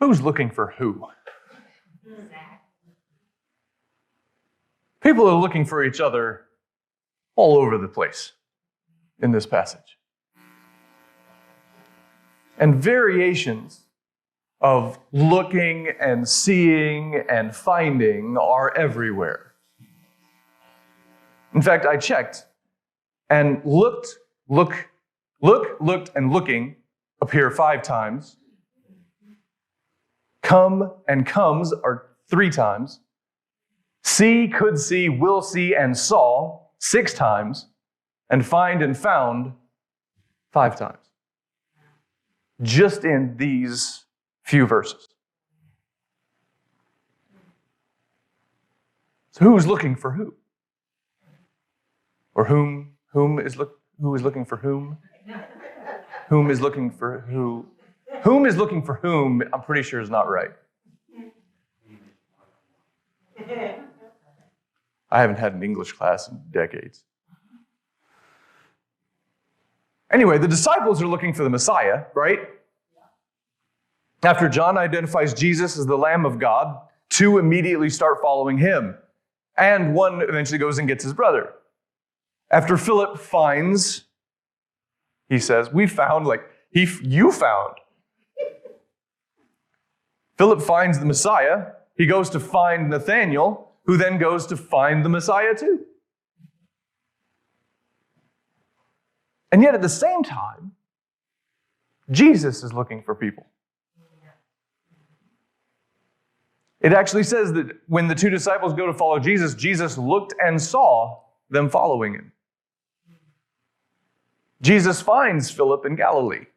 Who's looking for who? People are looking for each other all over the place in this passage. And variations of looking and seeing and finding are everywhere. In fact, I checked and looked, and looking appear 5 times. Come and comes are 3 times. See, could see, will see, and saw 6 times. And find and found 5 times. Just in these few verses. So who's looking for who? Or who is looking for whom? Whom is looking for who? Whom is looking for whom, I'm pretty sure is not right. I haven't had an English class in decades. Anyway, the disciples are looking for the Messiah, right? After John identifies Jesus as the Lamb of God, 2 immediately start following him. And 1 eventually goes and gets his brother. After Philip finds, he says, we found, you found. Philip finds the Messiah. He goes to find Nathanael, who then goes to find the Messiah too. And yet at the same time, Jesus is looking for people. It actually says that when the 2 disciples go to follow Jesus, Jesus looked and saw them following him. Jesus finds Philip in Galilee.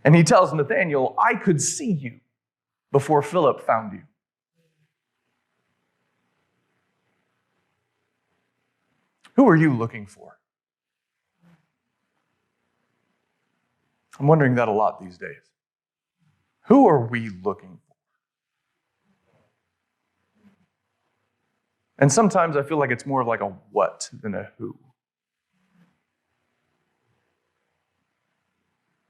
And he tells Nathanael, I could see you before Philip found you. Who are you looking for? I'm wondering that a lot these days. Who are we looking for? And sometimes I feel like it's more like a what than a who.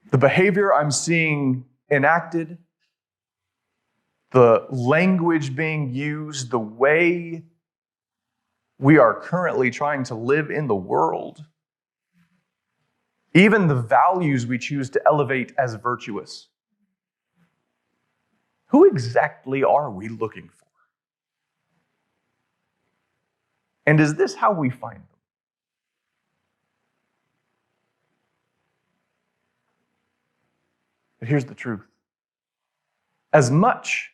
The behavior I'm seeing enacted, the language being used, the way we are currently trying to live in the world, even the values we choose to elevate as virtuous. Who exactly are we looking for? And is this how we find them? But here's the truth. As much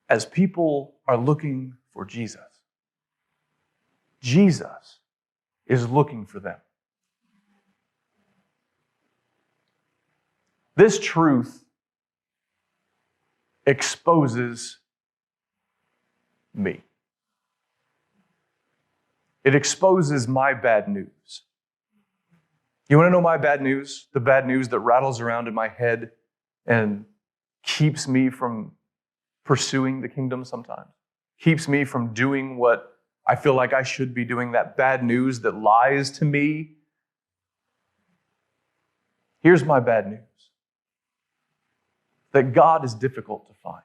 as people are looking for Jesus, Jesus is looking for them. This truth exposes me. It exposes my bad news. You want to know my bad news? The bad news that rattles around in my head and keeps me from pursuing the kingdom sometimes. Keeps me from doing what I feel like I should be doing, that bad news that lies to me. Here's my bad news. That God is difficult to find.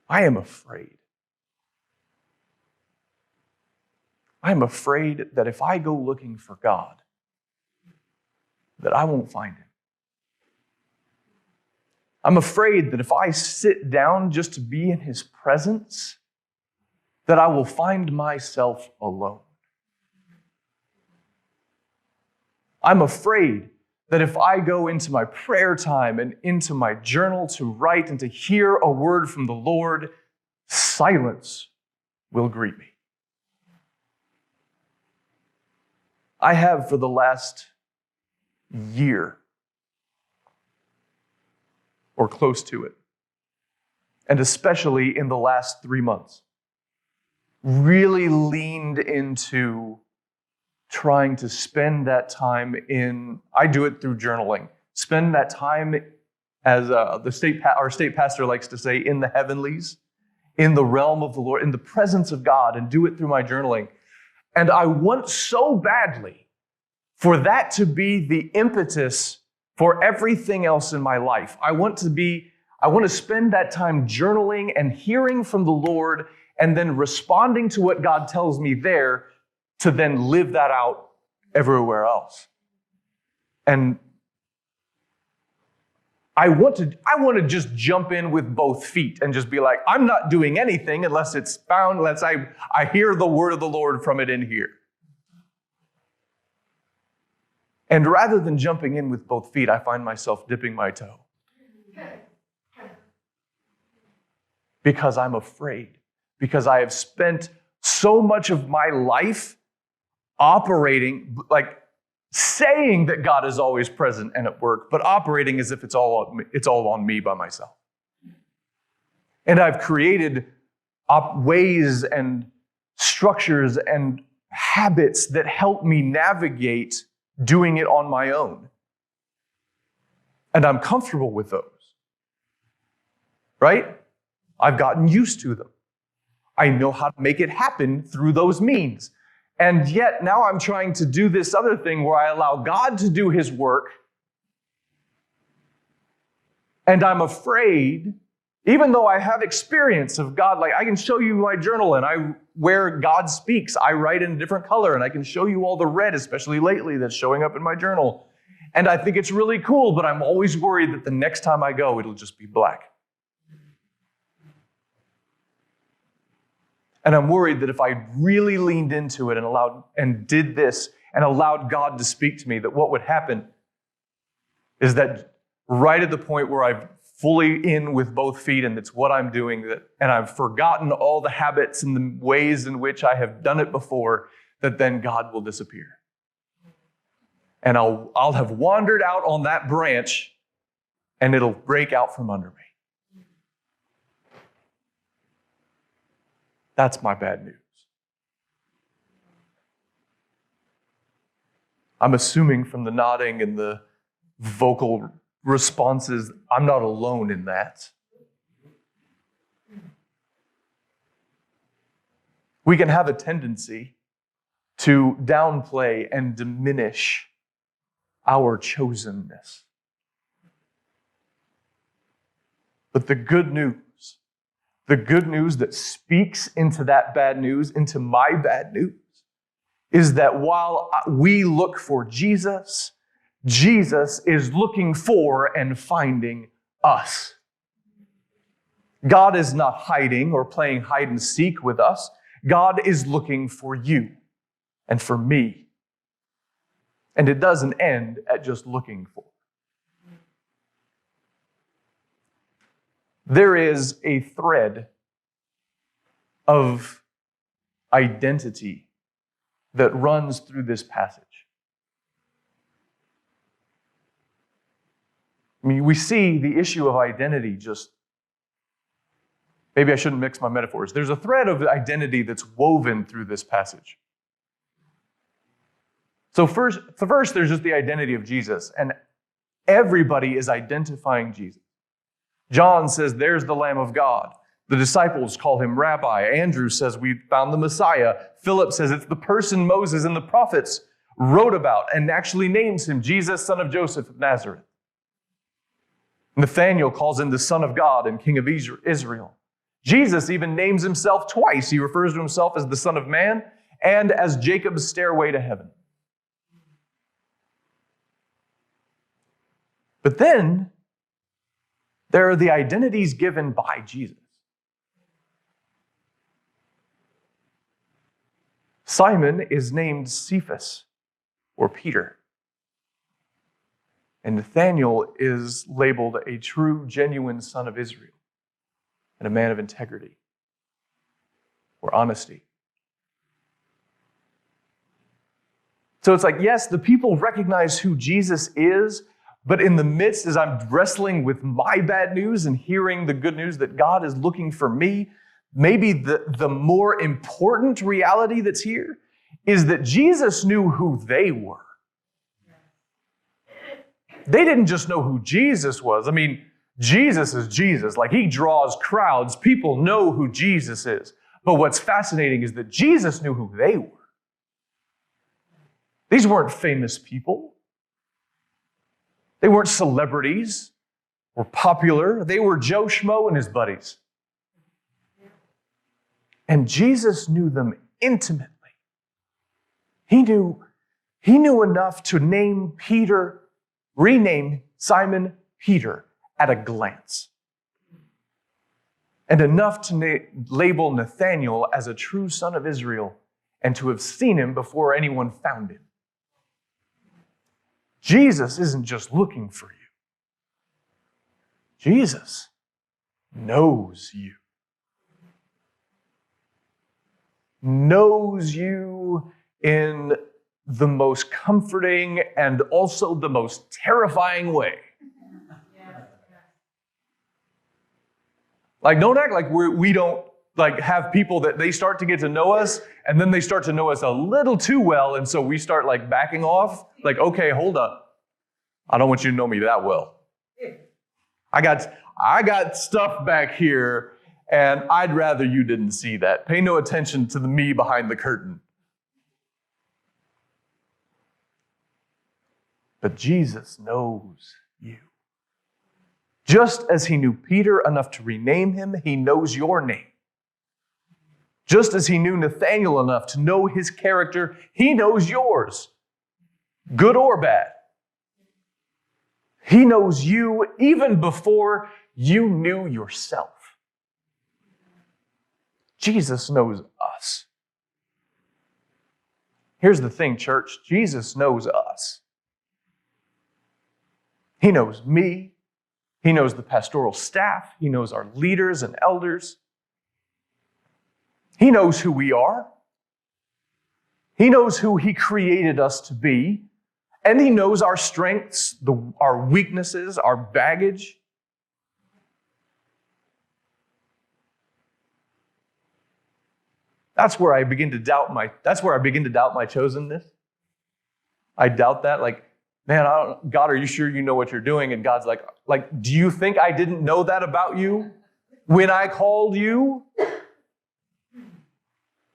I am afraid. I am afraid that if I go looking for God, that I won't find him. I'm afraid that if I sit down just to be in his presence, that I will find myself alone. I'm afraid that if I go into my prayer time and into my journal to write and to hear a word from the Lord, silence will greet me. I have for the last year, or close to it, and especially in the last 3 months, really leaned into trying to spend that time I do it through journaling, spend that time, as our state pastor likes to say, in the heavenlies, in the realm of the Lord, in the presence of God, and do it through my journaling. And I want so badly for that to be the impetus for everything else in my life. I want to spend that time journaling and hearing from the Lord and then responding to what God tells me there to then live that out everywhere else. And I want to just jump in with both feet and just be like, I'm not doing anything unless it's found, unless I hear the word of the Lord from it in here. And rather than jumping in with both feet, I find myself dipping my toe. Because I'm afraid. Because I have spent so much of my life operating, like saying that God is always present and at work, but operating as if it's all on me by myself. And I've created ways and structures and habits that help me navigate doing it on my own. And I'm comfortable with those. Right? I've gotten used to them. I know how to make it happen through those means. And yet now I'm trying to do this other thing where I allow God to do his work. And I'm afraid, even though I have experience of God, like I can show you my journal and where God speaks, I write in a different color and I can show you all the red, especially lately, that's showing up in my journal. And I think it's really cool, but I'm always worried that the next time I go, it'll just be black. And I'm worried that if I really leaned into it and did this and allowed God to speak to me, that what would happen is that right at the point where I'm fully in with both feet and it's what I'm doing, and I've forgotten all the habits and the ways in which I have done it before, that then God will disappear. And I'll have wandered out on that branch and it'll break out from under me. That's my bad news. I'm assuming from the nodding and the vocal responses, I'm not alone in that. We can have a tendency to downplay and diminish our chosenness. But the good news that speaks into that bad news, into my bad news, is that while we look for Jesus, Jesus is looking for and finding us. God is not hiding or playing hide and seek with us. God is looking for you and for me. And it doesn't end at just looking for. There is a thread of identity that runs through this passage. I mean, we see the issue of identity maybe I shouldn't mix my metaphors. There's a thread of identity that's woven through this passage. So first, there's just the identity of Jesus, and everybody is identifying Jesus. John says, there's the Lamb of God. The disciples call him Rabbi. Andrew says, we found the Messiah. Philip says it's the person Moses and the prophets wrote about and actually names him Jesus, son of Joseph of Nazareth. Nathanael calls him the Son of God and King of Israel. Jesus even names himself twice. He refers to himself as the Son of Man and as Jacob's stairway to heaven. But then, there are the identities given by Jesus. Simon is named Cephas, or Peter. And Nathanael is labeled a true, genuine son of Israel and a man of integrity or honesty. So it's like, yes, the people recognize who Jesus is, but in the midst, as I'm wrestling with my bad news and hearing the good news that God is looking for me, maybe the more important reality that's here is that Jesus knew who they were. They didn't just know who Jesus was. I mean, Jesus is Jesus. Like, he draws crowds. People know who Jesus is. But what's fascinating is that Jesus knew who they were. These weren't famous people. They weren't celebrities or popular. They were Joe Schmo and his buddies. And Jesus knew them intimately. He knew enough to rename Simon Peter at a glance. And enough to label Nathanael as a true son of Israel and to have seen him before anyone found him. Jesus isn't just looking for you. Jesus knows you. Knows you in the most comforting and also the most terrifying way. Like, don't act like we don't have people that they start to get to know us, and then they start to know us a little too well, and so we start backing off. Like, okay, hold up. I don't want you to know me that well. I got stuff back here, and I'd rather you didn't see that. Pay no attention to the me behind the curtain. But Jesus knows you. Just as he knew Peter enough to rename him, he knows your name. Just as he knew Nathanael enough to know his character, he knows yours, good or bad. He knows you even before you knew yourself. Jesus knows us. Here's the thing, church. Jesus knows us. He knows me. He knows the pastoral staff. He knows our leaders and elders. He knows who we are. He knows who he created us to be. And he knows our strengths, our weaknesses, our baggage. That's where I begin to doubt my chosenness. I doubt that. Man, God, are you sure you know what you're doing? And God's like, do you think I didn't know that about you when I called you?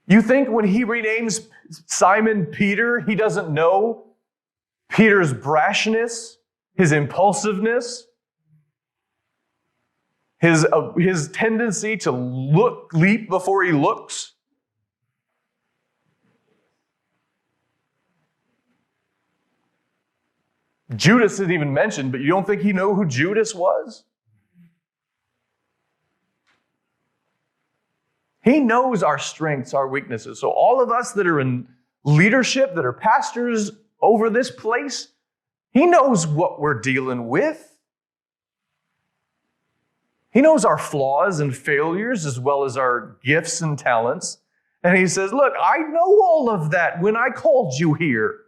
You think when he renames Simon Peter, he doesn't know Peter's brashness, his impulsiveness, his tendency to leap before he looks? Judas isn't even mentioned, but you don't think he knew who Judas was? He knows our strengths, our weaknesses. So all of us that are in leadership, that are pastors over this place, he knows what we're dealing with. He knows our flaws and failures as well as our gifts and talents. And he says, look, I know all of that when I called you here.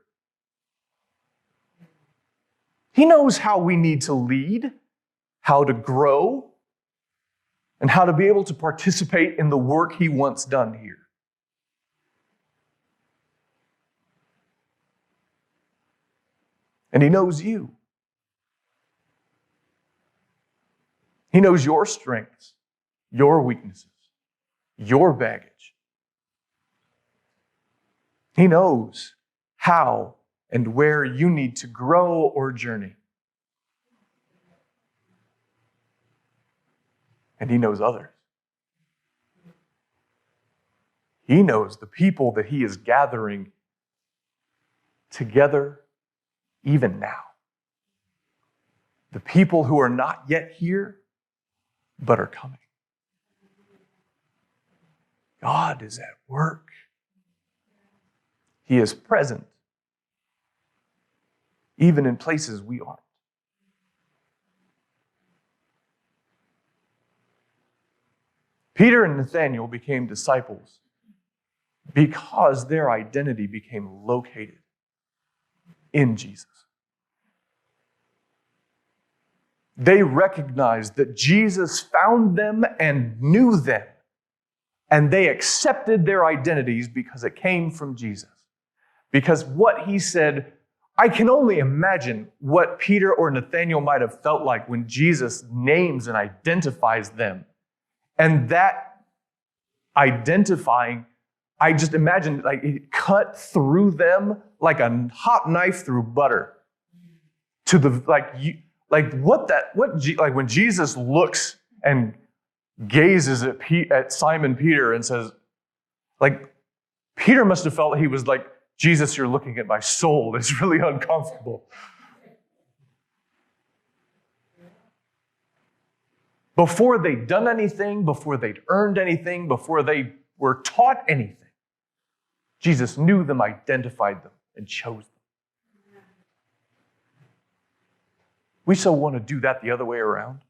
He knows how we need to lead, how to grow, and how to be able to participate in the work he wants done here. And he knows you. He knows your strengths, your weaknesses, your baggage. He knows how and where you need to grow or journey. And he knows others. He knows the people that he is gathering together even now. The people who are not yet here, but are coming. God is at work. He is present, even in places we aren't. Peter and Nathanael became disciples because their identity became located in Jesus. They recognized that Jesus found them and knew them, and they accepted their identities because it came from Jesus. Because what he said, I can only imagine what Peter or Nathanael might have felt like when Jesus names and identifies them. And that identifying, I just imagine it cut through them like a hot knife through butter to the, like when Jesus looks and gazes at Simon Peter and says, like, Peter must have felt he was like, Jesus, you're looking at my soul. It's really uncomfortable. Before they'd done anything, before they'd earned anything, before they were taught anything, Jesus knew them, identified them, and chose them. We so want to do that the other way around.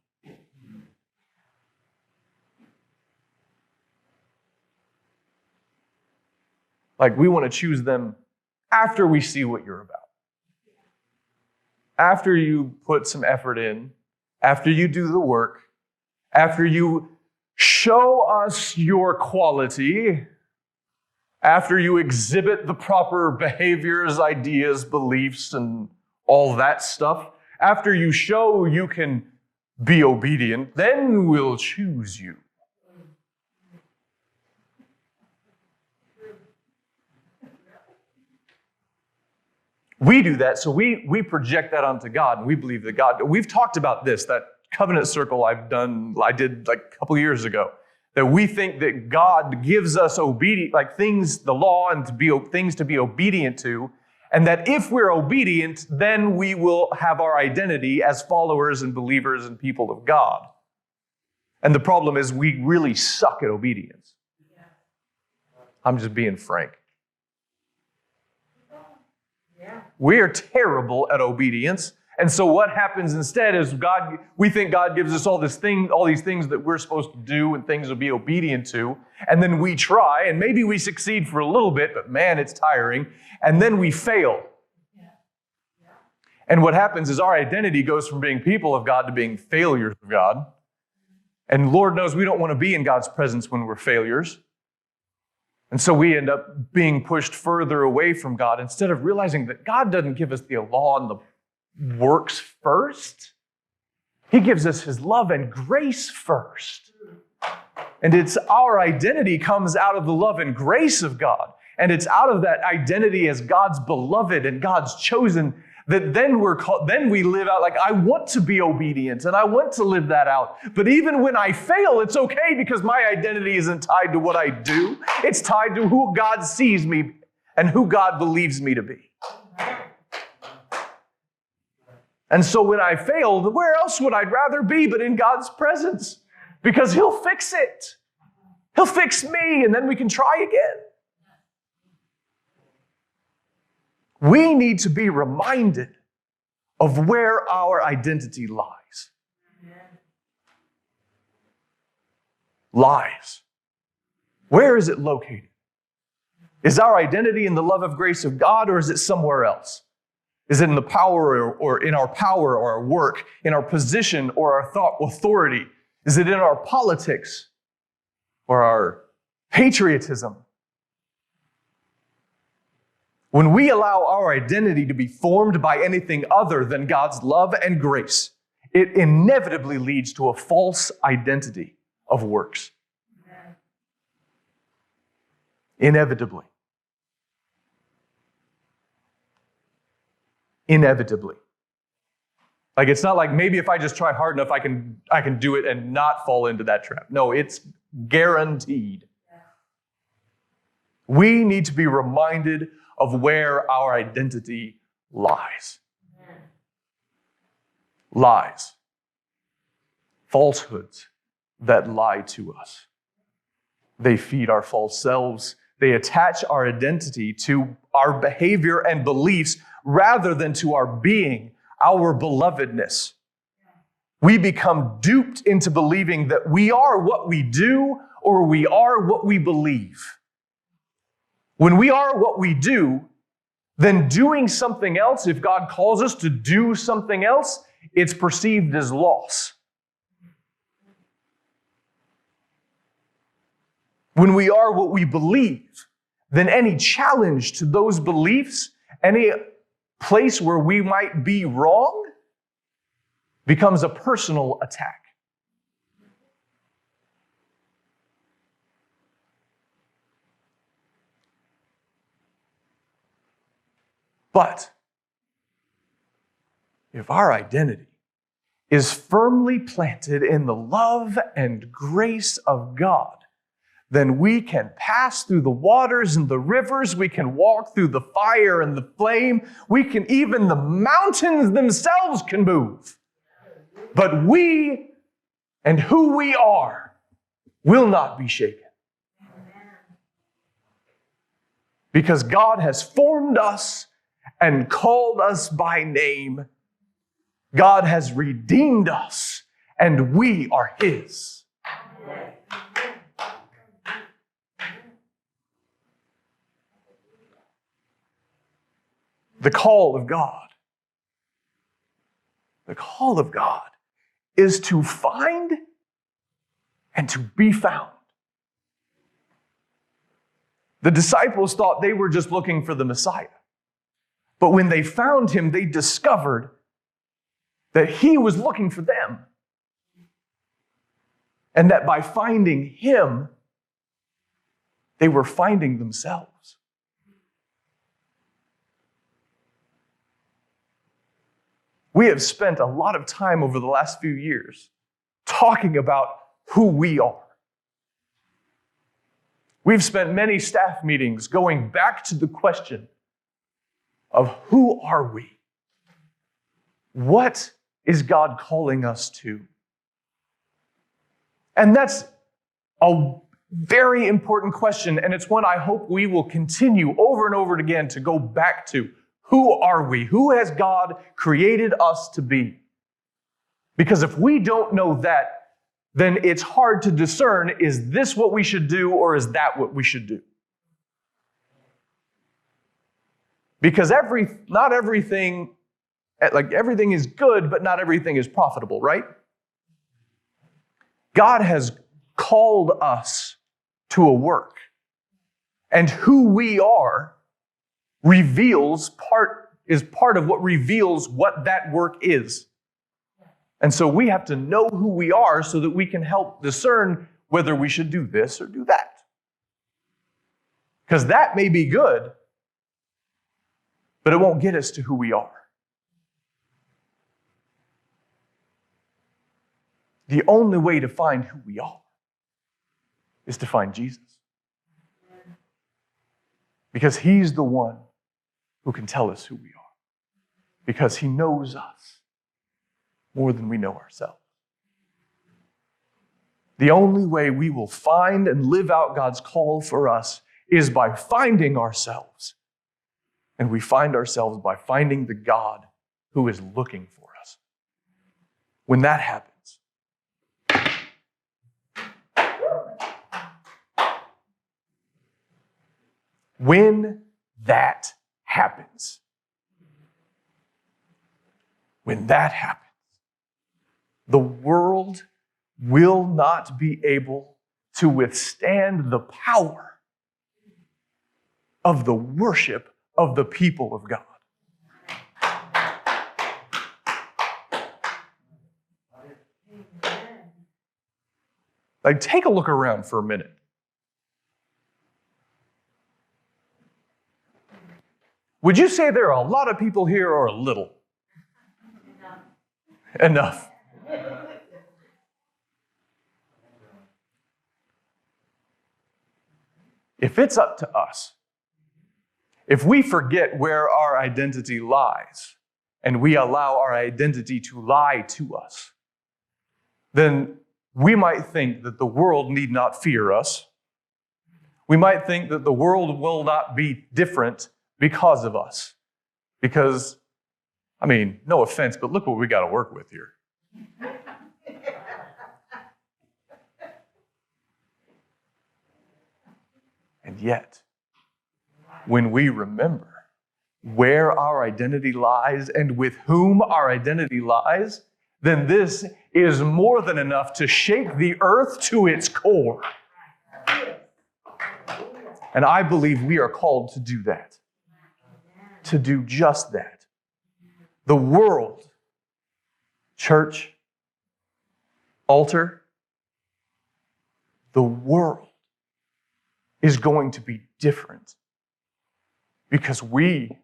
Like, we want to choose them after we see what you're about. After you put some effort in, after you do the work, after you show us your quality, after you exhibit the proper behaviors, ideas, beliefs, and all that stuff, after you show you can be obedient, then we'll choose you. We do that, so we project that onto God, and we believe that God, we've talked about this, that covenant circle I did like a couple years ago, that we think that God gives us like things, the law, and things to be obedient to, and that if we're obedient, then we will have our identity as followers and believers and people of God. And the problem is we really suck at obedience. I'm just being frank. We are terrible at obedience. And so what happens instead is we think God gives us all these things that we're supposed to do and things to be obedient to. And then we try, and maybe we succeed for a little bit, but man, it's tiring. And then we fail. And what happens is our identity goes from being people of God to being failures of God. And Lord knows we don't want to be in God's presence when we're failures. And so we end up being pushed further away from God instead of realizing that God doesn't give us the law and the works first. He gives us His love and grace first. And it's our identity comes out of the love and grace of God. And it's out of that identity as God's beloved and God's chosen that then we live out like, I want to be obedient and I want to live that out. But even when I fail, it's okay because my identity isn't tied to what I do. It's tied to who God sees me and who God believes me to be. And so when I fail, where else would I rather be but in God's presence? Because He'll fix it. He'll fix me, and then we can try again. We need to be reminded of where our identity lies. Lies. Where is it located? Is our identity in the love of grace of God, or is it somewhere else? Is it in the power or in our power or our work, in our position or our thought authority? Is it in our politics or our patriotism? When we allow our identity to be formed by anything other than God's love and grace, it inevitably leads to a false identity of works. Inevitably. Inevitably. Like, it's not like maybe if I just try hard enough, I can do it and not fall into that trap. No, it's guaranteed. We need to be reminded of where our identity lies. Lies. Falsehoods that lie to us. They feed our false selves. They attach our identity to our behavior and beliefs rather than to our being, our belovedness. We become duped into believing that we are what we do or we are what we believe. When we are what we do, then doing something else, if God calls us to do something else, it's perceived as loss. When we are what we believe, then any challenge to those beliefs, any place where we might be wrong, becomes a personal attack. But if our identity is firmly planted in the love and grace of God, then we can pass through the waters and the rivers. We can walk through the fire and the flame. Even the mountains themselves can move. But we and who we are will not be shaken. Because God has formed us and called us by name. God has redeemed us, and we are His. The call of God is to find and to be found. The disciples thought they were just looking for the Messiah. But when they found Him, they discovered that He was looking for them. And that by finding Him, they were finding themselves. We have spent a lot of time over the last few years talking about who we are. We've spent many staff meetings going back to the question of who are we? What is God calling us to? And that's a very important question, and it's one I hope we will continue over and over again to go back to. Who are we? Who has God created us to be? Because if we don't know that, then it's hard to discern, is this what we should do or is that what we should do? Because everything is good, but not everything is profitable, right? God has called us to a work. And who we are is part of what reveals what that work is. And so we have to know who we are so that we can help discern whether we should do this or do that. Because that may be good, but it won't get us to who we are. The only way to find who we are is to find Jesus. Because He's the one who can tell us who we are. Because He knows us more than we know ourselves. The only way we will find and live out God's call for us is by finding ourselves. And we find ourselves by finding the God who is looking for us. When that happens, the world will not be able to withstand the power of the worship of the people of God. Like, take a look around for a minute. Would you say there are a lot of people here or a little? Enough. If it's up to us, if we forget where our identity lies and we allow our identity to lie to us, then we might think that the world need not fear us. We might think that the world will not be different because of us. Because, no offense, but look what we got to work with here. And yet, when we remember where our identity lies and with whom our identity lies, then this is more than enough to shake the earth to its core. And I believe we are called to do that. To do just that. The world, church, altar, the world is going to be different because we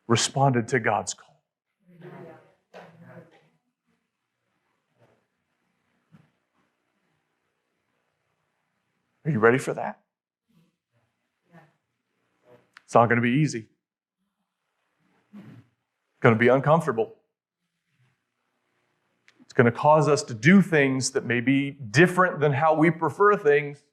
responded to God's call. Are you ready for that? It's not going to be easy. It's going to be uncomfortable. It's going to cause us to do things that may be different than how we prefer things.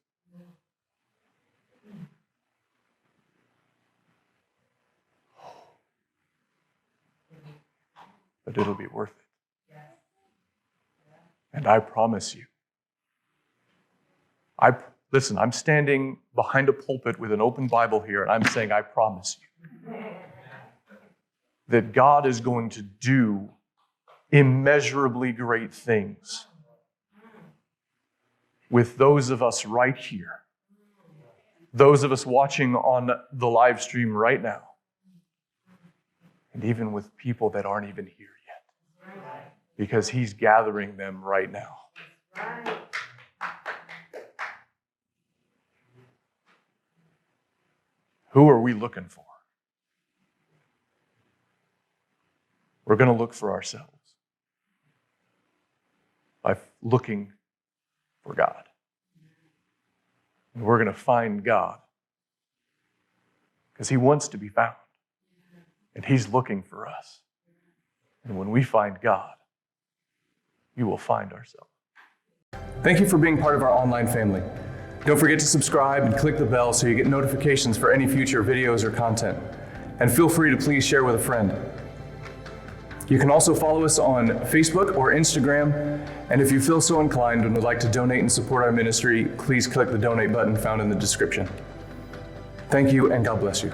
But it'll be worth it. And I promise you, listen, I'm standing behind a pulpit with an open Bible here, and I'm saying, I promise you that God is going to do immeasurably great things with those of us right here, those of us watching on the live stream right now, and even with people that aren't even here yet, because He's gathering them right now. Who are we looking for? We're going to look for ourselves by looking for God. And we're going to find God because He wants to be found. And He's looking for us. And when we find God, you will find ourselves. Thank you for being part of our online family. Don't forget to subscribe and click the bell so you get notifications for any future videos or content. And feel free to please share with a friend. You can also follow us on Facebook or Instagram. And if you feel so inclined and would like to donate and support our ministry, please click the donate button found in the description. Thank you, and God bless you.